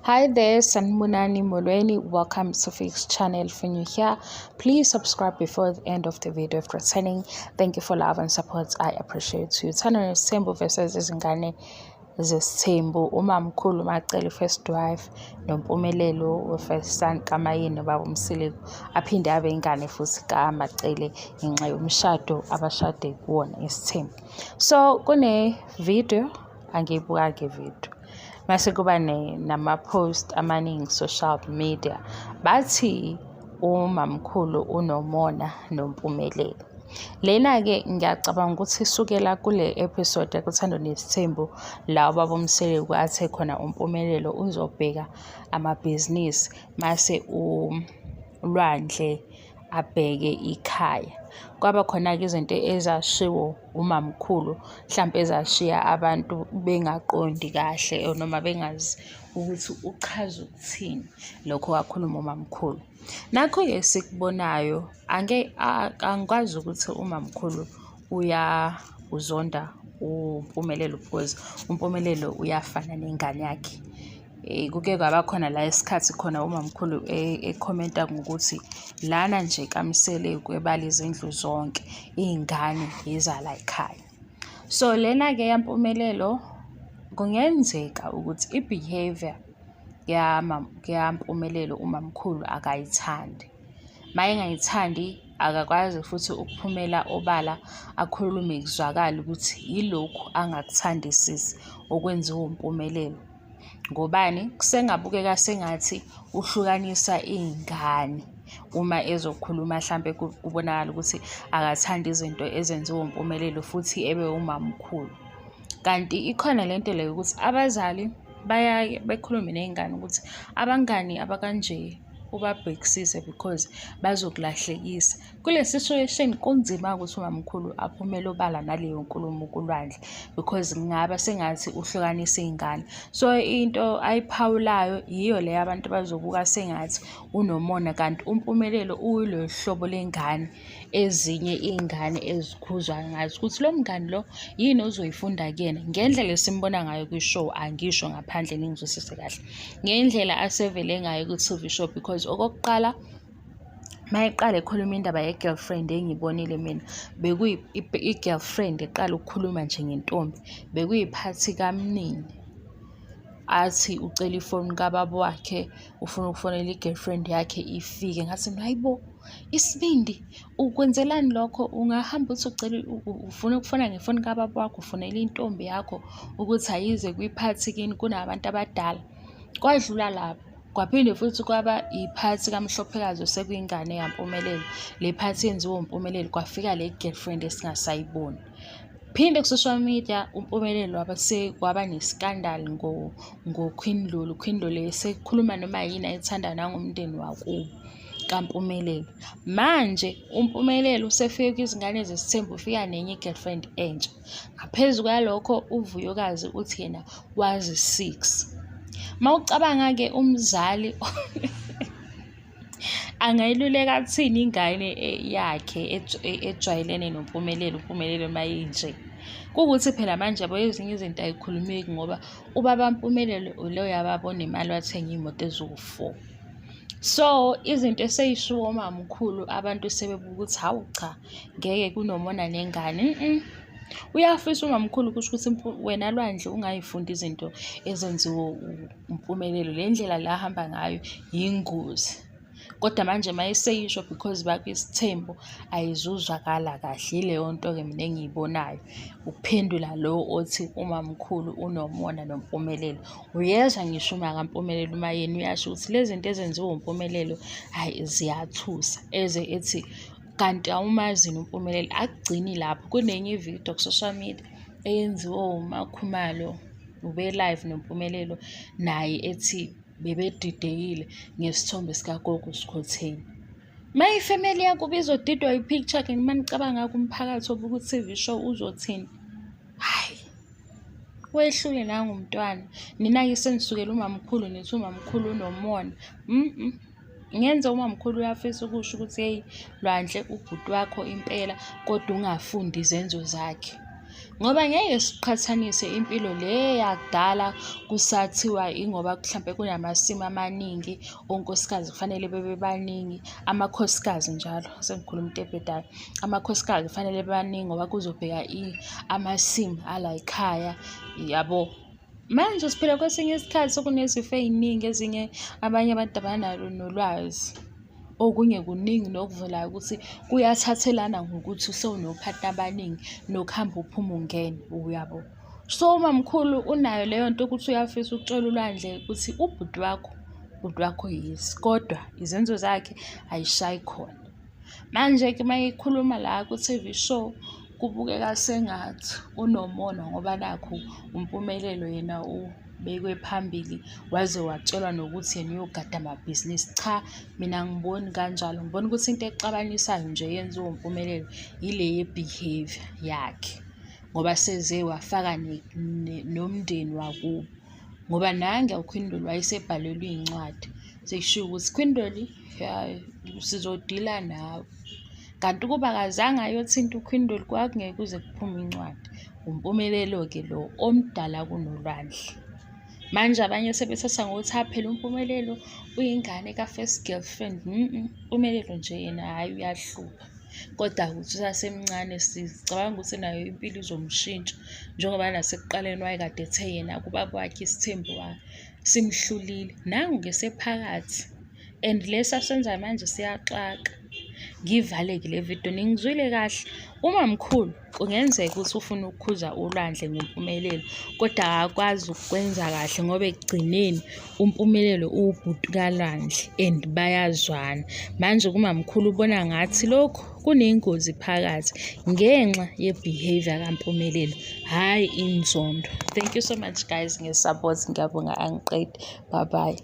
Hi there, Sanmunani Molweni. Welcome to Fix channel. If you're new here, please subscribe before the end of the video. If returning, thank you for love and support. I appreciate you. Uthando Nes'thembu versus Izingane Zesthembu. Mamkhulu Macele first wife, Mpumelelo first son kamayini baba Macele. Aphinde abe ingane futhi kaMacele ngenxa yomshado abashade kuwona isithembu. So kune video angiyibuka ke video. Mase kuba nama-post amaningi social media bathi umamkhulu unomona noMpumelelo. Lena-ke ngiyacabanga ukuthi isukela kule episode yakuThando Nes'thembu la ubaba uMsele kwathe khona uMpumelelo uzobheka amabhizinisi mase uLwandle abheke ikhaya. Kwaba khona-ke izinto ezashiwo umamkhulu mhlampe ezashiya abantu bengaqondi kahle noma bengazi ukuthi uchaza ukuthini lokho kakhuluma umamkhulu. Nakho-ke sikubonayo angikwazi ukuthi umamkhulu uzonda uMpumelelo because uMpumelelo uyafana nengane yakhe. Kuke kwaba khona la isikhathi khona umamkhulu ekhomenta ngokuthi lana nje kaMsele kwebala izindlu zonke iy'ngane izala ekhaya. So lena-ke yaMpumelelo kungenzeka ukuthi i-behavior yaMpumelelo umamkhulu akayithandi. Uma engayithandi akakwazi futhi ukuphumela obala akhulume kuzwakala ukuthi yilokhu angakuthandisisi okwenziwa uMpumelelo. Ngobani? Kusengabukeka sengathi uhlukanisa iy'ngane uma ezokhuluma mhlampe kubonakala ukuthi akathandi izinto ezenziwa uMpumelelo futhi ebe umamkhulu. Kanti ikhona lento leyo ukuthi abazali bayaye bekhulume ney'ngane ukuthi abangani abakanje ubabhekisise because bazokulahlekisa. Kule situation kunzima ukuthi umamkhulu aphumele obala naleyo nkulumo kuLwandle because ngaba sengathi uhlukanisa iy'ngane. So into ayiphawulayo yiyo leyo abantu bazobuka sengathi unomona kanti uMpumelelo uyilo hlobo lengane ezinye iy'ngane ezikhuzwa ngazo ukuthi lo mngani lo yini ozoyifunda kuyena ngendlela esimbona ngayo kwi-show. Angisho ngaphandle ningizwisise kahle ngendlela asevele ngayo ku-TV show because okokuqala mayeqala ekhuluma indaba ye-girlfriend engiyibonile mina i-girlfriend eqala ukukhuluma nje ngentombi bekuyiphathi kamnini athi ucela ifoni kababa wakhe ufuna ukufonela i-girlfriend yakhe ifike. Ngathi hayibo Sbindi ukwenzelani lokho? Ungahamba uthi ucela ufuna ukufona ngefoni kababa wakho ufonela intombi yakho ukuthi ayize kwiphathi kini kunabantu abadala. Kwadlula lapho kwaphinde futhi kwaba iphathi kamhlophekazi osekuyingane yaMpumelelo. Le phathi yenziwa uMpumelelo kwafika le girlfriend esingasayiboni. Phinde ku-social media uMpumelelo kwaba ne-scandal ngo-Queen Lulu. Queen Lulu esekhuluma noma yini ayithanda nangomndeni wakubo kaMpumelelo. Manje uMpumelelo usefike kwizingane zesithembu ufika nenye i-girlfriend entsha. Ngaphezu kwalokho uVuyokazi uthi yena wazi 6. Mawucabanga-ke umzali angayiluleka kuthini ingane yakhe ejwayelene noMpumelelo uMpumelelo mayinje. Kukuthi phela manje yabo ezinye izinto ayikhulumeki ngoba ubaba Mpumelelo lo yababona imali wathenga imoto eziwu4. So izinto eseyishiwo umamkhulu abantu sebebuka ukuthi hawu cha ngeke kunomona nengane. Uyafisa umamkhulu kusho ukuthi wena Lwandle ungayifunda izinto ezenziwa uMpumelelo. Le ndlela la ahamba ngayo yingozi. Kodwa manje mayeseyisho because bakwisithembu ayizuzwakala kahle. Yileyo nto-ke mina engiyibonayo ukuphendula lo othi umamkhulu unomona noMpumelelo. Uyezwa ngisho uma kaMpumelelo uma yena uyasho ukuthi lezi zinto ezenziwa uMpumelelo hayi ziyathusa eze ethi kanti awumazini uMpumelelo. Akugcini lapho. Kunenye ividiyo ku-social media eyenziwa uMakhumalo ube live noMpumelelo naye ethi bebedidekile ngesithombe sikagogo uSkhotheni. Maye ifamily yakuba izodidwa i-picture ke nima nicabanga kumphakathi obuka u-TV show uzothini? Hayi wehlule nangumntwana nina-ke senisukela umamkhulu nithi umamkhulu unomona. Ngenze umamkhulu uyafisa ukusho ukuthi hey Lwandle ubhuti wakho impela kodwa ungafundi izenzo zakhe. Ngoba ngeke siqhathanise impilo le yakudala kusathiwa ingoba mhlampe kunamasimu amaningi, onkosikazi kufanele bebe baningi, amakhosikazi njalo, sengikhuluma into ebhedayo. Amakhosikazi kufanele baningi ngoba kuzobheka amasimu ala ekhaya, yabo. Manje siphila kwesinye isikhathi sokunezifo ey'ningi, ezinye abanye abantu abanalo nolwazi. Okunye kuningi nokuvelayo ukuthi kuyathathelana ngokuthi usewunophathi abaningi nokuhamba uphuma ungena, uyabo. So umamkhulu unayo leyo nto ukuthi uyafisa ukutshela ulwandle ukuthi ubhuti wakho yes, kodwa izenzo zakhe ayishayi khona. Manje-ke uma ikhuluma la ku-TV show kubukeka sengathi unomona ngoba nakhu uMpumelelo yena ubekwe phambili waze watshelwa nokuthi yena uyogada amabhizinisi. Cha, mina angiboni kanjalo. Ngibona ukuthi into exabanisayo nje yenziwa uMpumelelo ile ye-behavior yakhe, ngoba seze wafaka nomndeni wakubo. Ngoba nange uQueen Dolly wayesebhalelwe iy'ncwadi sekushiwo ukuthi Queen Dolly, sizodila nawe. Kanti ukuba akazange ayothinta uQueen Dolly kwakungeke kuze kuphume incwadi. uMpumelelo-ke lo omdala kunolwandle. Manje abanye sebethatha ngokuthi phela uMpumelelo uyingane ka-first girlfriend. uMpumelelo nje yena hhayi uyahlupha. Kodwa ukuthi usasemncane sicabanga ukuthi nayo impilo izomshintsha, njengoba nasekuqaleni wayekade ethe yena kubaba wakhe isithembu simhlulile. Nangu-ke sephakathi, and lesi asenzayo manje siyaxaka. Ngivale-ke le video, ningizwile kahle. Umamkhulu kungenzeka ukuthi ufuna ukukhuza ulwandle ngempumelelo, kodwa akakwazi ukukwenza kahle ngoba ekugcineni uMpumelelo uwubhuti kalwandle and bayazwana. Manje kumamkhulu ubona ngathi lokhu kunengozi phakathi ngenxa ye-behavior kaMpumelelo, hhayi inzondo. Thank you so much guys nge-support, ngiyabonga angiqedi. Bye bye.